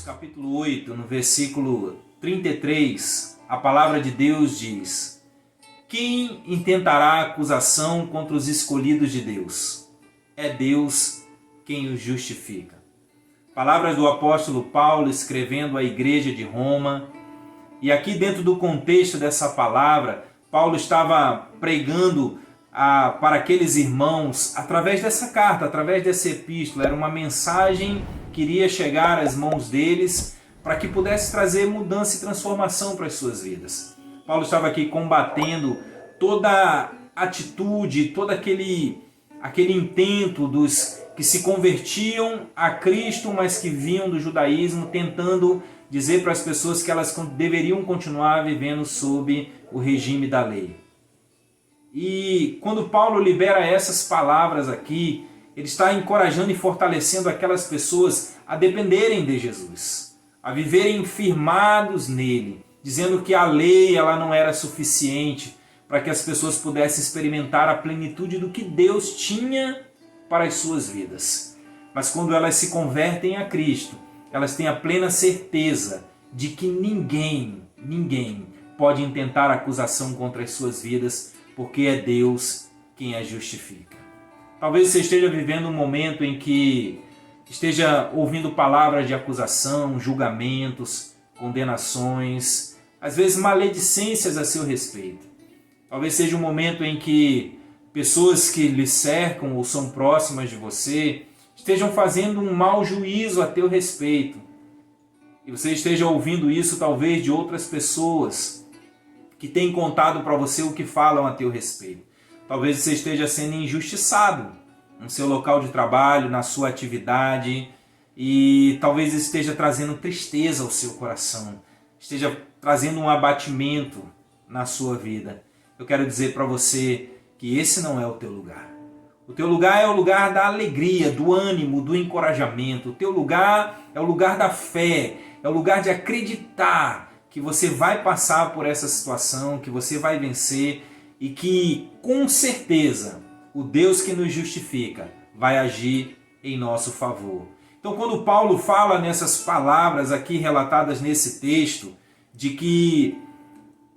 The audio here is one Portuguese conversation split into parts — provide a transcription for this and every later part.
Romanos capítulo 8, no versículo 33, a palavra de Deus diz: quem intentará acusação contra os escolhidos de Deus? É Deus quem os justifica. Palavras do apóstolo Paulo escrevendo à igreja de Roma. E aqui dentro do contexto dessa palavra, Paulo estava pregando para aqueles irmãos através dessa carta, através dessa epístola. Era uma mensagem que iria chegar às mãos deles para que pudesse trazer mudança e transformação para as suas vidas. Paulo estava aqui combatendo toda atitude, todo aquele intento dos que se convertiam a Cristo, mas que vinham do judaísmo, tentando dizer para as pessoas que elas deveriam continuar vivendo sob o regime da lei. E quando Paulo libera essas palavras aqui, ele está encorajando e fortalecendo aquelas pessoas a dependerem de Jesus, a viverem firmados nele, dizendo que a lei ela não era suficiente para que as pessoas pudessem experimentar a plenitude do que Deus tinha para as suas vidas. Mas quando elas se convertem a Cristo, elas têm a plena certeza de que ninguém pode intentar acusação contra as suas vidas, porque é Deus quem as justifica. Talvez você esteja vivendo um momento em que esteja ouvindo palavras de acusação, julgamentos, condenações, às vezes maledicências a seu respeito. Talvez seja um momento em que pessoas que lhe cercam ou são próximas de você estejam fazendo um mau juízo a teu respeito. E você esteja ouvindo isso talvez de outras pessoas que têm contado para você o que falam a teu respeito. Talvez você esteja sendo injustiçado no seu local de trabalho, na sua atividade, e talvez esteja trazendo tristeza ao seu coração, esteja trazendo um abatimento na sua vida. Eu quero dizer para você que esse não é o teu lugar. O teu lugar é o lugar da alegria, do ânimo, do encorajamento. O teu lugar é o lugar da fé, é o lugar de acreditar que você vai passar por essa situação, que você vai vencer e que, com certeza, o Deus que nos justifica vai agir em nosso favor. Então, quando Paulo fala nessas palavras aqui relatadas nesse texto, de que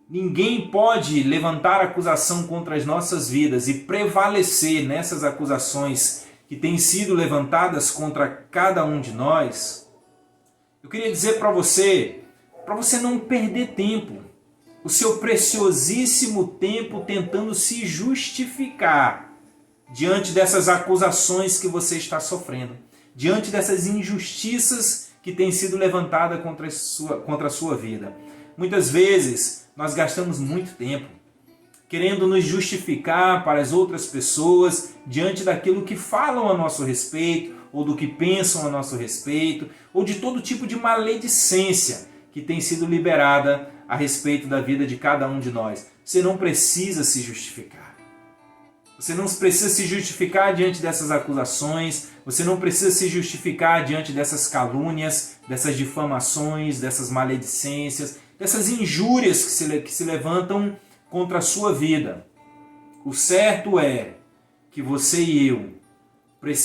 ninguém pode levantar acusação contra as nossas vidas e prevalecer nessas acusações que têm sido levantadas contra cada um de nós, eu queria dizer para você não perder tempo, o seu preciosíssimo tempo tentando se justificar diante dessas acusações que você está sofrendo, diante dessas injustiças que têm sido levantadas contra a sua vida. Muitas vezes nós gastamos muito tempo querendo nos justificar para as outras pessoas diante daquilo que falam a nosso respeito, ou do que pensam a nosso respeito, ou de todo tipo de maledicência que tem sido liberada a respeito da vida de cada um de nós. Você não precisa se justificar. Você não precisa se justificar diante dessas acusações, você não precisa se justificar diante dessas calúnias, dessas difamações, dessas maledicências, dessas injúrias que se levantam contra a sua vida. O certo é que você e eu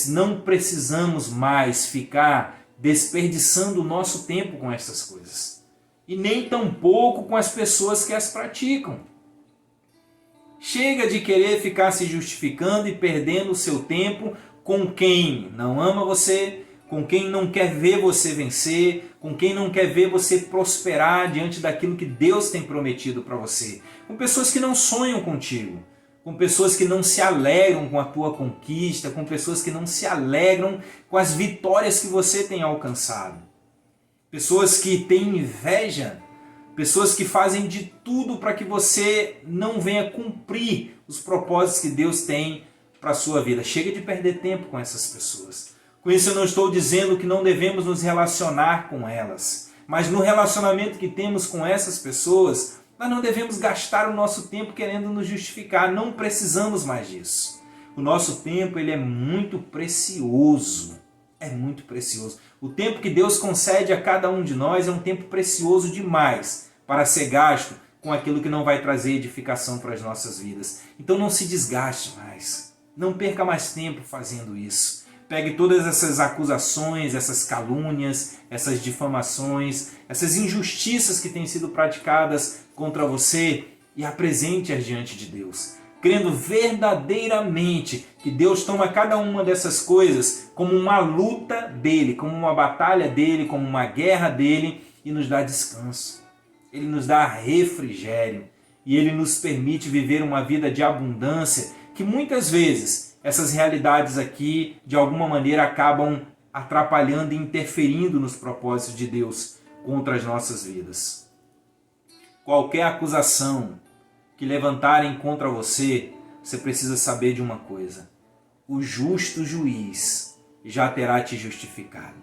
não precisamos mais ficar desperdiçando o nosso tempo com essas coisas. E nem tampouco com as pessoas que as praticam. Chega de querer ficar se justificando e perdendo o seu tempo com quem não ama você, com quem não quer ver você vencer, com quem não quer ver você prosperar diante daquilo que Deus tem prometido para você. Com pessoas que não sonham contigo, com pessoas que não se alegram com a tua conquista, com pessoas que não se alegram com as vitórias que você tem alcançado. Pessoas que têm inveja, pessoas que fazem de tudo para que você não venha cumprir os propósitos que Deus tem para a sua vida. Chega de perder tempo com essas pessoas. Com isso eu não estou dizendo que não devemos nos relacionar com elas, mas no relacionamento que temos com essas pessoas, nós não devemos gastar o nosso tempo querendo nos justificar. Não precisamos mais disso. O nosso tempo ele é muito precioso. É muito precioso. O tempo que Deus concede a cada um de nós é um tempo precioso demais para ser gasto com aquilo que não vai trazer edificação para as nossas vidas. Então não se desgaste mais. Não perca mais tempo fazendo isso. Pegue todas essas acusações, essas calúnias, essas difamações, essas injustiças que têm sido praticadas contra você e apresente-as diante de Deus, crendo verdadeiramente que Deus toma cada uma dessas coisas como uma luta dele, como uma batalha dele, como uma guerra dele, e nos dá descanso. Ele nos dá refrigério e ele nos permite viver uma vida de abundância que muitas vezes essas realidades aqui de alguma maneira acabam atrapalhando e interferindo nos propósitos de Deus contra as nossas vidas. Qualquer acusação que levantarem contra você, você precisa saber de uma coisa: o justo juiz já terá te justificado.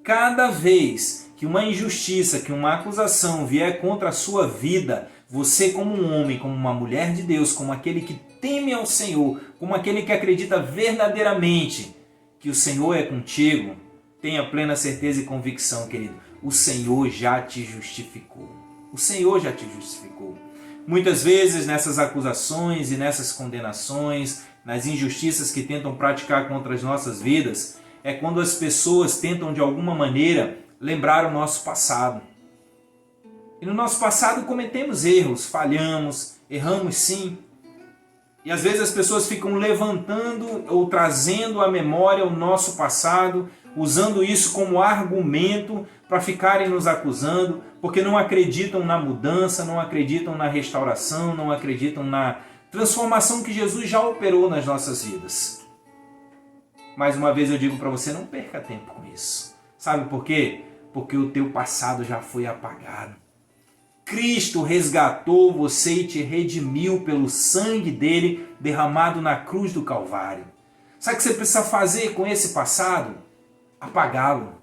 Cada vez que uma injustiça, que uma acusação vier contra a sua vida, você como um homem, como uma mulher de Deus, como aquele que teme ao Senhor, como aquele que acredita verdadeiramente que o Senhor é contigo, tenha plena certeza e convicção, querido, o Senhor já te justificou. O Senhor já te justificou. Muitas vezes nessas acusações e nessas condenações, nas injustiças que tentam praticar contra as nossas vidas, é quando as pessoas tentam de alguma maneira lembrar o nosso passado. E no nosso passado cometemos erros, falhamos, erramos sim. E às vezes as pessoas ficam levantando ou trazendo à memória o nosso passado, usando isso como argumento para ficarem nos acusando, porque não acreditam na mudança, não acreditam na restauração, não acreditam na transformação que Jesus já operou nas nossas vidas. Mais uma vez eu digo para você, não perca tempo com isso. Sabe por quê? Porque o teu passado já foi apagado. Cristo resgatou você e te redimiu pelo sangue dele derramado na cruz do Calvário. Sabe o que você precisa fazer com esse passado? Apagá-lo,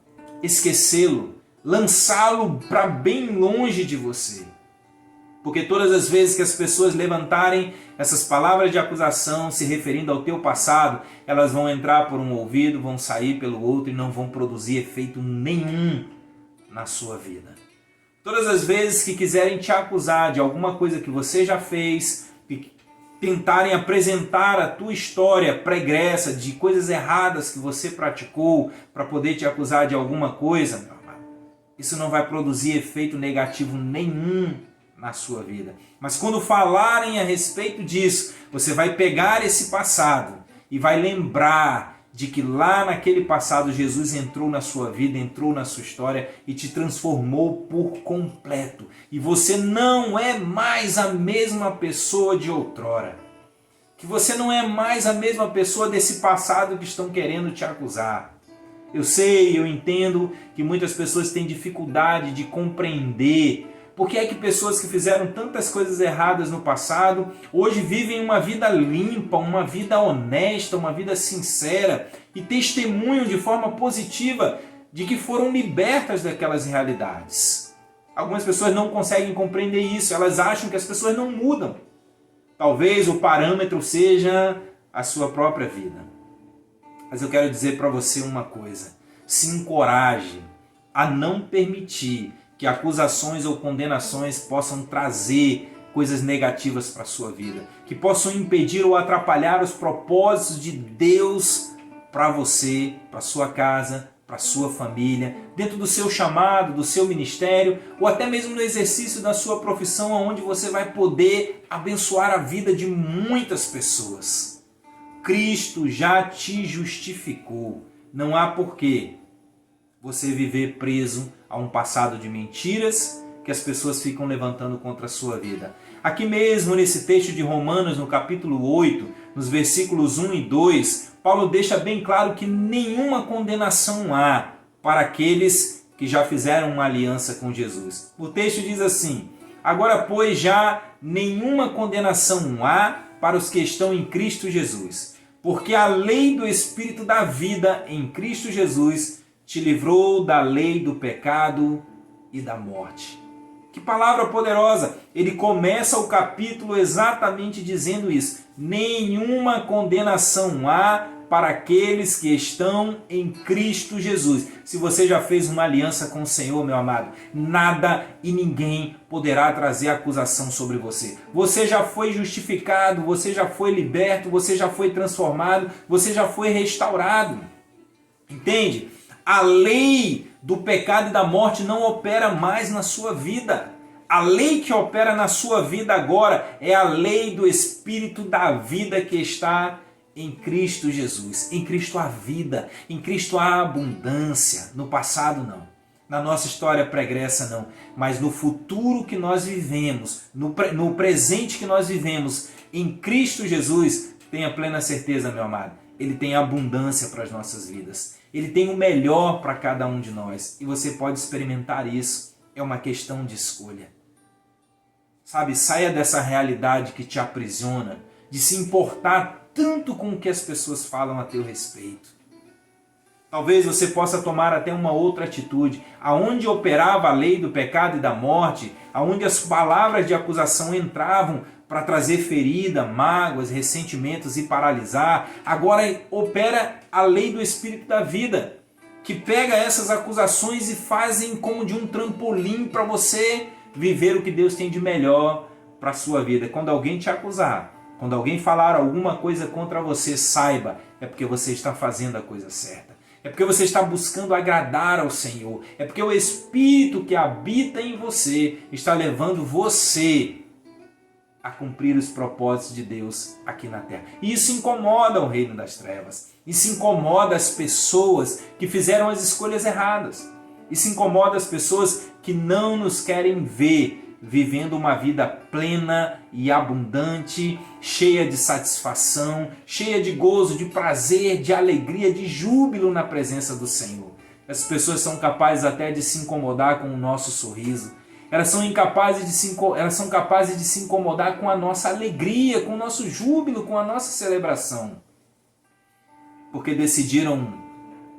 esquecê-lo, lançá-lo para bem longe de você. Porque todas as vezes que as pessoas levantarem essas palavras de acusação se referindo ao teu passado, elas vão entrar por um ouvido, vão sair pelo outro e não vão produzir efeito nenhum na sua vida. Todas as vezes que quiserem te acusar de alguma coisa que você já fez, que tentarem apresentar a tua história pregressa de coisas erradas que você praticou para poder te acusar de alguma coisa, meu amado, isso não vai produzir efeito negativo nenhum na sua vida. Mas quando falarem a respeito disso, você vai pegar esse passado e vai lembrar de que lá naquele passado Jesus entrou na sua vida, entrou na sua história e te transformou por completo. E você não é mais a mesma pessoa de outrora. Que você não é mais a mesma pessoa desse passado que estão querendo te acusar. Eu sei, eu entendo que muitas pessoas têm dificuldade de compreender por que é que pessoas que fizeram tantas coisas erradas no passado hoje vivem uma vida limpa, uma vida honesta, uma vida sincera e testemunham de forma positiva de que foram libertas daquelas realidades. Algumas pessoas não conseguem compreender isso, elas acham que as pessoas não mudam. Talvez o parâmetro seja a sua própria vida. Mas eu quero dizer para você uma coisa: se encoraje a não permitir que acusações ou condenações possam trazer coisas negativas para a sua vida, que possam impedir ou atrapalhar os propósitos de Deus para você, para sua casa, para sua família, dentro do seu chamado, do seu ministério, ou até mesmo no exercício da sua profissão, onde você vai poder abençoar a vida de muitas pessoas. Cristo já te justificou. Não há porquê você viver preso a um passado de mentiras que as pessoas ficam levantando contra a sua vida. Aqui mesmo nesse texto de Romanos, no capítulo 8, nos versículos 1 e 2, Paulo deixa bem claro que nenhuma condenação há para aqueles que já fizeram uma aliança com Jesus. O texto diz assim: agora, pois, já nenhuma condenação há para os que estão em Cristo Jesus, porque a lei do Espírito da vida em Cristo Jesus te livrou da lei do pecado e da morte. Que palavra poderosa! Ele começa o capítulo exatamente dizendo isso. Nenhuma condenação há para aqueles que estão em Cristo Jesus. Se você já fez uma aliança com o Senhor, meu amado, nada e ninguém poderá trazer acusação sobre você. Você já foi justificado, você já foi liberto, você já foi transformado, você já foi restaurado. Entende? A lei do pecado e da morte não opera mais na sua vida. A lei que opera na sua vida agora é a lei do Espírito da vida que está em Cristo Jesus. Em Cristo há vida, em Cristo há abundância. No passado não, na nossa história pregressa não, mas no futuro que nós vivemos, no presente que nós vivemos, em Cristo Jesus, tenha plena certeza, meu amado, Ele tem abundância para as nossas vidas. Ele tem o melhor para cada um de nós. E você pode experimentar isso. É uma questão de escolha. Sabe, saia dessa realidade que te aprisiona, de se importar tanto com o que as pessoas falam a teu respeito. Talvez você possa tomar até uma outra atitude. Aonde operava a lei do pecado e da morte, aonde as palavras de acusação entravam para trazer ferida, mágoas, ressentimentos e paralisar, agora opera a lei do Espírito da vida, que pega essas acusações e fazem como de um trampolim para você viver o que Deus tem de melhor para a sua vida. Quando alguém te acusar, quando alguém falar alguma coisa contra você, saiba, é porque você está fazendo a coisa certa. É porque você está buscando agradar ao Senhor. É porque o Espírito que habita em você está levando você a cumprir os propósitos de Deus aqui na terra. E isso incomoda o reino das trevas. Isso incomoda as pessoas que fizeram as escolhas erradas. Isso incomoda as pessoas que não nos querem ver vivendo uma vida plena e abundante, cheia de satisfação, cheia de gozo, de prazer, de alegria, de júbilo na presença do Senhor. Essas pessoas são capazes até de se incomodar com o nosso sorriso. Elas são capazes de se incomodar com a nossa alegria, com o nosso júbilo, com a nossa celebração. Porque decidiram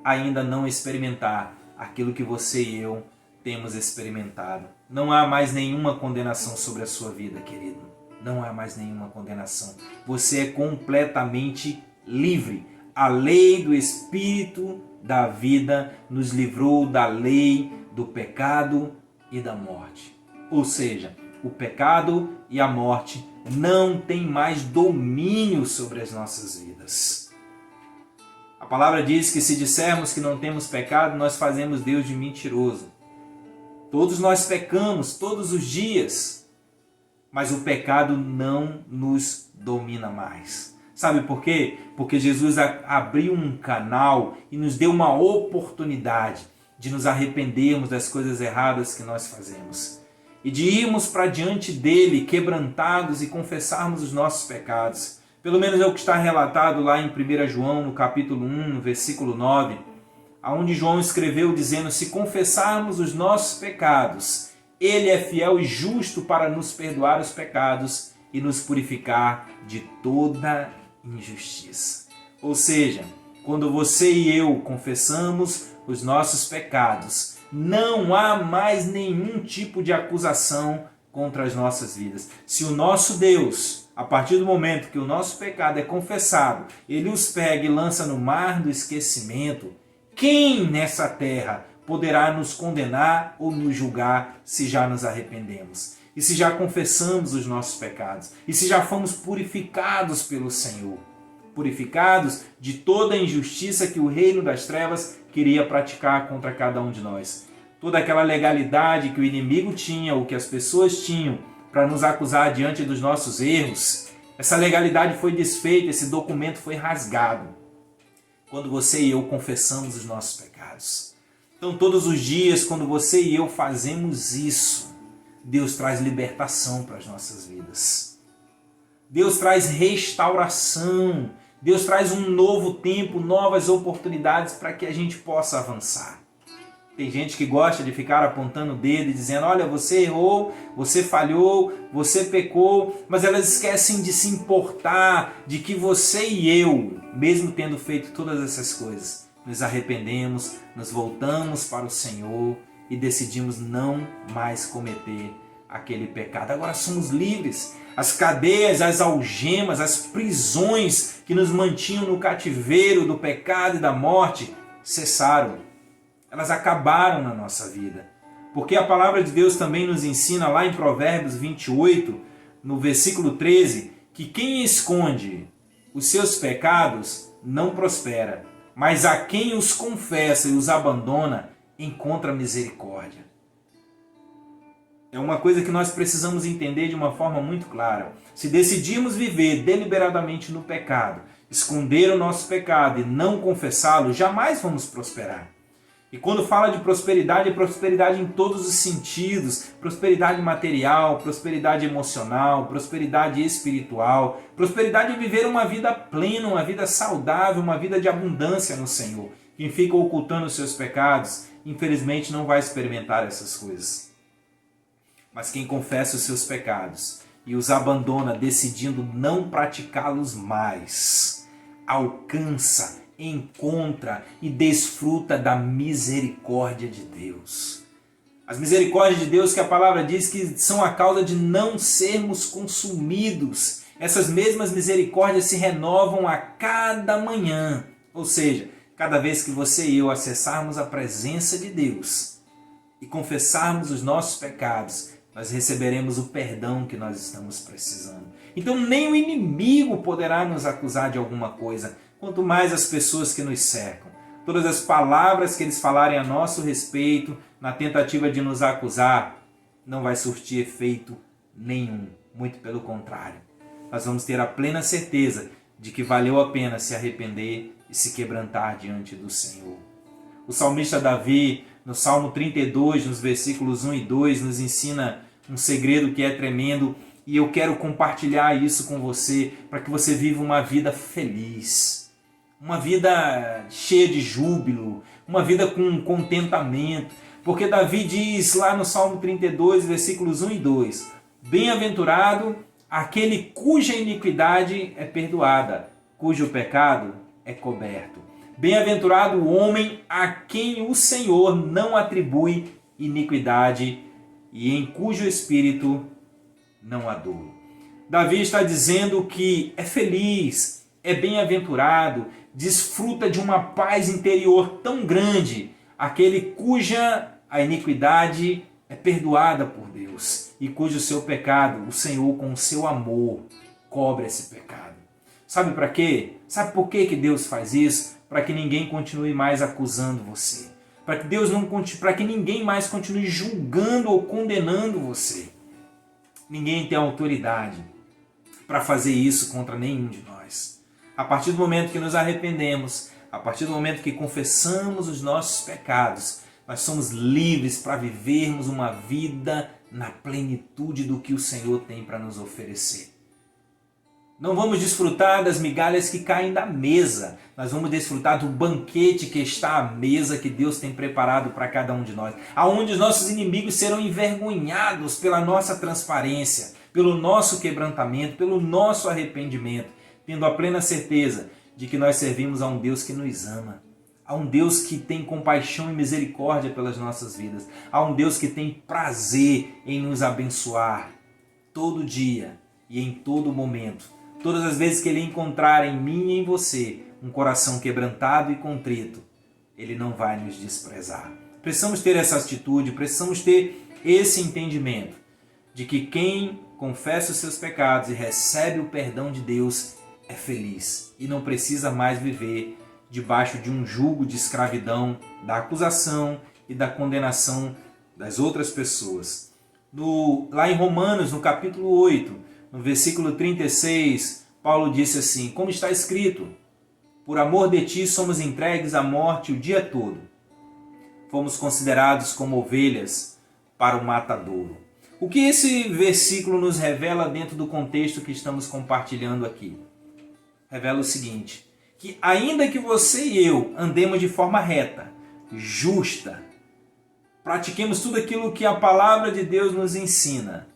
ainda não experimentar aquilo que você e eu temos experimentado. Não há mais nenhuma condenação sobre a sua vida, querido. Não há mais nenhuma condenação. Você é completamente livre. A lei do Espírito da vida nos livrou da lei do pecado e da morte. Ou seja, o pecado e a morte não têm mais domínio sobre as nossas vidas. A palavra diz que se dissermos que não temos pecado, nós fazemos Deus de mentiroso. Todos nós pecamos todos os dias, mas o pecado não nos domina mais. Sabe por quê? Porque Jesus abriu um canal e nos deu uma oportunidade de nos arrependermos das coisas erradas que nós fazemos e de irmos para diante dele quebrantados e confessarmos os nossos pecados. Pelo menos é o que está relatado lá em 1 João, no capítulo 1, no versículo 9, onde João escreveu dizendo: se confessarmos os nossos pecados, ele é fiel e justo para nos perdoar os pecados e nos purificar de toda injustiça. Ou seja, quando você e eu confessamos os nossos pecados, não há mais nenhum tipo de acusação contra as nossas vidas. Se o nosso Deus, a partir do momento que o nosso pecado é confessado, ele os pega e lança no mar do esquecimento, quem nessa terra poderá nos condenar ou nos julgar se já nos arrependemos? E se já confessamos os nossos pecados? E se já fomos purificados pelo Senhor? Purificados de toda a injustiça que o reino das trevas queria praticar contra cada um de nós. Toda aquela legalidade que o inimigo tinha, ou que as pessoas tinham, para nos acusar diante dos nossos erros, essa legalidade foi desfeita, esse documento foi rasgado quando você e eu confessamos os nossos pecados. Então, todos os dias, quando você e eu fazemos isso, Deus traz libertação para as nossas vidas. Deus traz restauração. Deus traz um novo tempo, novas oportunidades para que a gente possa avançar. Tem gente que gosta de ficar apontando o dedo e dizendo: olha, você errou, você falhou, você pecou, mas elas esquecem de se importar de que você e eu, mesmo tendo feito todas essas coisas, nos arrependemos, nos voltamos para o Senhor e decidimos não mais cometer aquele pecado. Agora somos livres. As cadeias, as algemas, as prisões que nos mantinham no cativeiro do pecado e da morte cessaram. Elas acabaram na nossa vida. Porque a palavra de Deus também nos ensina lá em Provérbios 28, no versículo 13, que quem esconde os seus pecados não prospera, mas a quem os confessa e os abandona encontra misericórdia. É uma coisa que nós precisamos entender de uma forma muito clara. Se decidirmos viver deliberadamente no pecado, esconder o nosso pecado e não confessá-lo, jamais vamos prosperar. E quando fala de prosperidade, é prosperidade em todos os sentidos. Prosperidade material, prosperidade emocional, prosperidade espiritual. Prosperidade é viver uma vida plena, uma vida saudável, uma vida de abundância no Senhor. Quem fica ocultando os seus pecados, infelizmente não vai experimentar essas coisas. Mas quem confessa os seus pecados e os abandona, decidindo não praticá-los mais, alcança, encontra e desfruta da misericórdia de Deus. As misericórdias de Deus que a palavra diz que são a causa de não sermos consumidos. Essas mesmas misericórdias se renovam a cada manhã. Ou seja, cada vez que você e eu acessarmos a presença de Deus e confessarmos os nossos pecados, nós receberemos o perdão que nós estamos precisando. Então nem o inimigo poderá nos acusar de alguma coisa, quanto mais as pessoas que nos cercam. Todas as palavras que eles falarem a nosso respeito, na tentativa de nos acusar, não vai surtir efeito nenhum. Muito pelo contrário. Nós vamos ter a plena certeza de que valeu a pena se arrepender e se quebrantar diante do Senhor. O salmista Davi, no Salmo 32, nos versículos 1 e 2, nos ensina um segredo que é tremendo e eu quero compartilhar isso com você para que você viva uma vida feliz, uma vida cheia de júbilo, uma vida com contentamento. Porque Davi diz lá no Salmo 32, versículos 1 e 2, bem-aventurado aquele cuja iniquidade é perdoada, cujo pecado é coberto. Bem-aventurado o homem a quem o Senhor não atribui iniquidade e em cujo espírito não há dolo. Davi está dizendo que é feliz, é bem-aventurado, desfruta de uma paz interior tão grande, aquele cuja a iniquidade é perdoada por Deus e cujo seu pecado, o Senhor com o seu amor cobre esse pecado. Sabe para quê? Sabe por que Deus faz isso? Para que ninguém continue mais acusando você. Para que Deus não continue, para que ninguém mais continue julgando ou condenando você. Ninguém tem autoridade para fazer isso contra nenhum de nós. A partir do momento que nos arrependemos, a partir do momento que confessamos os nossos pecados, nós somos livres para vivermos uma vida na plenitude do que o Senhor tem para nos oferecer. Não vamos desfrutar das migalhas que caem da mesa. Nós vamos desfrutar do banquete que está à mesa que Deus tem preparado para cada um de nós. Aonde os nossos inimigos serão envergonhados pela nossa transparência, pelo nosso quebrantamento, pelo nosso arrependimento, tendo a plena certeza de que nós servimos a um Deus que nos ama. A um Deus que tem compaixão e misericórdia pelas nossas vidas. A um Deus que tem prazer em nos abençoar todo dia e em todo momento. Todas as vezes que Ele encontrar em mim e em você um coração quebrantado e contrito, Ele não vai nos desprezar. Precisamos ter essa atitude, precisamos ter esse entendimento de que quem confessa os seus pecados e recebe o perdão de Deus é feliz e não precisa mais viver debaixo de um jugo de escravidão, da acusação e da condenação das outras pessoas. Lá em Romanos, no capítulo 8, no versículo 36, Paulo disse assim, como está escrito, por amor de ti somos entregues à morte o dia todo. Fomos considerados como ovelhas para o matadouro. O que esse versículo nos revela dentro do contexto que estamos compartilhando aqui? Revela o seguinte, que ainda que você e eu andemos de forma reta, justa, pratiquemos tudo aquilo que a palavra de Deus nos ensina,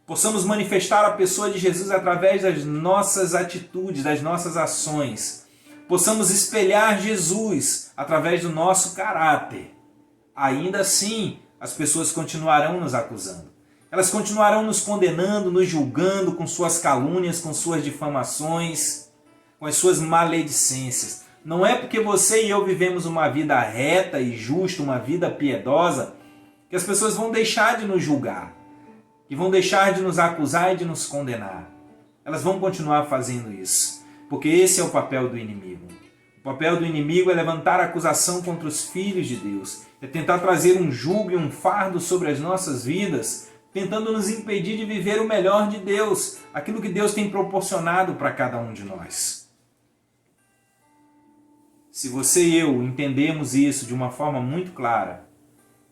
possamos manifestar a pessoa de Jesus através das nossas atitudes, das nossas ações, possamos espelhar Jesus através do nosso caráter, ainda assim as pessoas continuarão nos acusando. Elas continuarão nos condenando, nos julgando com suas calúnias, com suas difamações, com as suas maledicências. Não é porque você e eu vivemos uma vida reta e justa, uma vida piedosa, que as pessoas vão deixar de nos julgar, que vão deixar de nos acusar e de nos condenar. Elas vão continuar fazendo isso, porque esse é o papel do inimigo. O papel do inimigo é levantar acusação contra os filhos de Deus, é tentar trazer um jugo e um fardo sobre as nossas vidas, tentando nos impedir de viver o melhor de Deus, aquilo que Deus tem proporcionado para cada um de nós. Se você e eu entendemos isso de uma forma muito clara,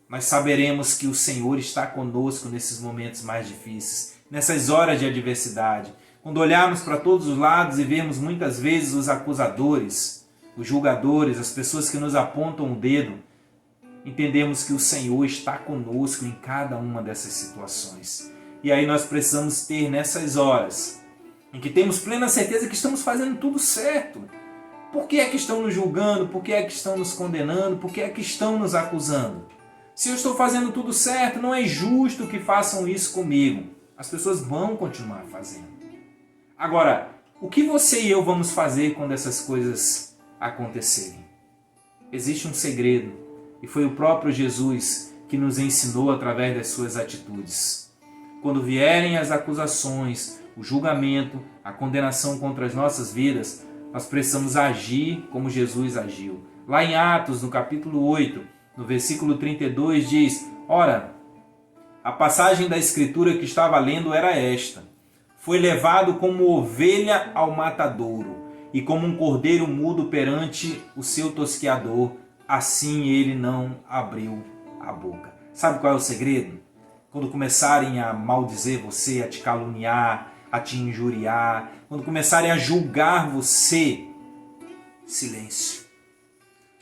nós saberemos que o Senhor está conosco nesses momentos mais difíceis, nessas horas de adversidade. Quando olharmos para todos os lados e vermos muitas vezes os acusadores, os julgadores, as pessoas que nos apontam o dedo, entendemos que o Senhor está conosco em cada uma dessas situações. E aí nós precisamos ter nessas horas, em que temos plena certeza que estamos fazendo tudo certo. Por que é que estão nos julgando? Por que é que estão nos condenando? Por que é que estão nos acusando? Se eu estou fazendo tudo certo, não é justo que façam isso comigo. As pessoas vão continuar fazendo. Agora, o que você e eu vamos fazer quando essas coisas acontecerem? Existe um segredo, e foi o próprio Jesus que nos ensinou através das suas atitudes. Quando vierem as acusações, o julgamento, a condenação contra as nossas vidas, nós precisamos agir como Jesus agiu. Lá em Atos, no capítulo 8, no versículo 32, diz: Ora, a passagem da Escritura que estava lendo era esta: Foi levado como ovelha ao matadouro, e como um cordeiro mudo perante o seu tosqueador, assim ele não abriu a boca. Sabe qual é o segredo? Quando começarem a maldizer você, a te caluniar, a te injuriar, quando começarem a julgar você, silêncio.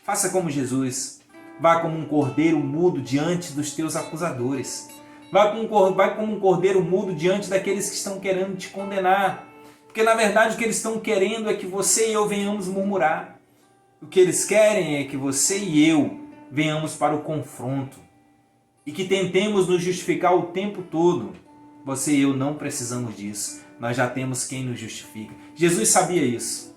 Faça como Jesus. Vá como um cordeiro mudo diante dos teus acusadores. Vá como um cordeiro mudo diante daqueles que estão querendo te condenar. Porque na verdade o que eles estão querendo é que você e eu venhamos murmurar. O que eles querem é que você e eu venhamos para o confronto. E que tentemos nos justificar o tempo todo. Você e eu não precisamos disso. Nós já temos quem nos justifica. Jesus sabia isso.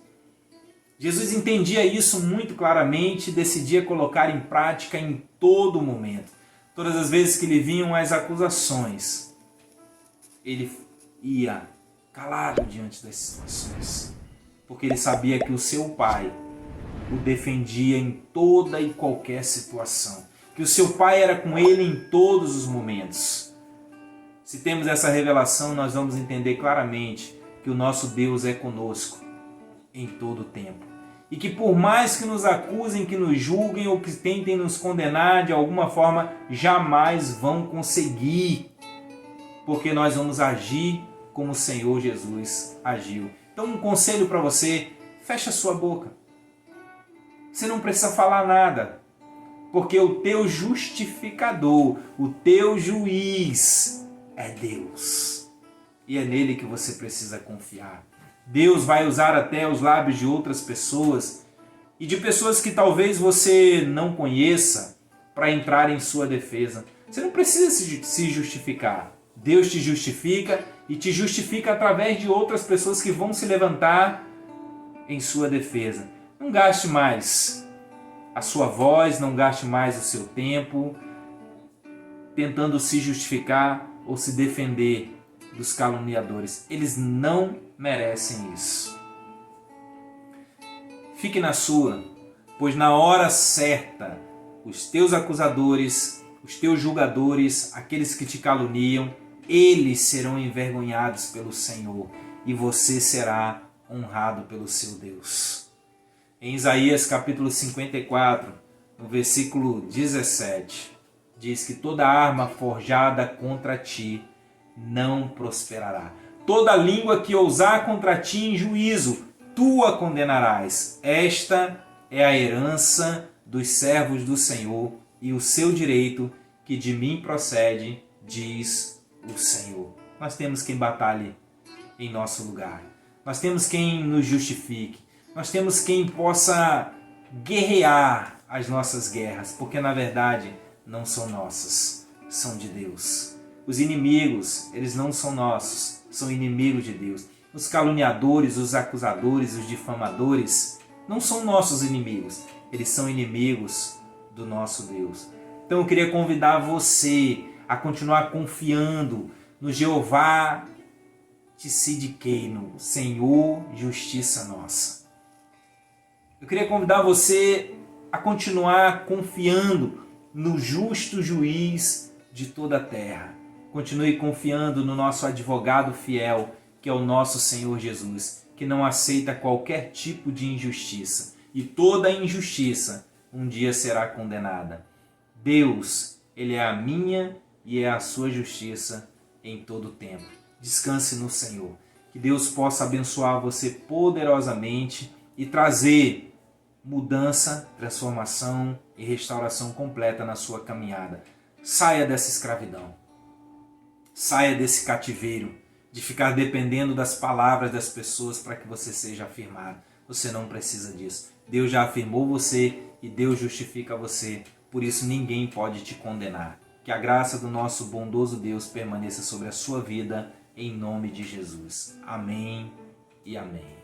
Jesus entendia isso muito claramente e decidia colocar em prática em todo momento. Todas as vezes que lhe vinham as acusações, ele ia calado diante das situações. Porque ele sabia que o seu Pai o defendia em toda e qualquer situação. Que o seu Pai era com ele em todos os momentos. Se temos essa revelação, nós vamos entender claramente que o nosso Deus é conosco em todo o tempo. E que por mais que nos acusem, que nos julguem ou que tentem nos condenar de alguma forma, jamais vão conseguir. Porque nós vamos agir como o Senhor Jesus agiu. Então um conselho para você: fecha sua boca. Você não precisa falar nada. Porque o teu justificador, o teu juiz é Deus. E é nele que você precisa confiar. Deus vai usar até os lábios de outras pessoas e de pessoas que talvez você não conheça para entrar em sua defesa. Você não precisa se justificar. Deus te justifica e te justifica através de outras pessoas que vão se levantar em sua defesa. Não gaste mais a sua voz, não gaste mais o seu tempo tentando se justificar ou se defender dos caluniadores. Eles não merecem isso. Fique na sua, pois na hora certa, os teus acusadores, os teus julgadores, aqueles que te caluniam, eles serão envergonhados pelo Senhor e você será honrado pelo seu Deus. Em Isaías capítulo 54, no versículo 17, diz que toda arma forjada contra ti não prosperará. Toda língua que ousar contra ti em juízo, tu a condenarás. Esta é a herança dos servos do Senhor e o seu direito que de mim procede, diz o Senhor. Nós temos quem batalhe em nosso lugar. Nós temos quem nos justifique. Nós temos quem possa guerrear as nossas guerras, porque na verdade não são nossas, são de Deus. Os inimigos, eles não são nossos, são inimigos de Deus. Os caluniadores, os acusadores, os difamadores, não são nossos inimigos, eles são inimigos do nosso Deus. Então eu queria convidar você a continuar confiando no Jeová Tsidkenu, Senhor, justiça nossa. Eu queria convidar você a continuar confiando no justo juiz de toda a terra. Continue confiando no nosso advogado fiel, que é o nosso Senhor Jesus, que não aceita qualquer tipo de injustiça. E toda injustiça um dia será condenada. Deus, Ele é a minha e é a sua justiça em todo o tempo. Descanse no Senhor. Que Deus possa abençoar você poderosamente e trazer mudança, transformação e restauração completa na sua caminhada. Saia dessa escravidão. Saia desse cativeiro de ficar dependendo das palavras das pessoas para que você seja afirmado. Você não precisa disso. Deus já afirmou você e Deus justifica você. Por isso ninguém pode te condenar. Que a graça do nosso bondoso Deus permaneça sobre a sua vida, em nome de Jesus. Amém e amém.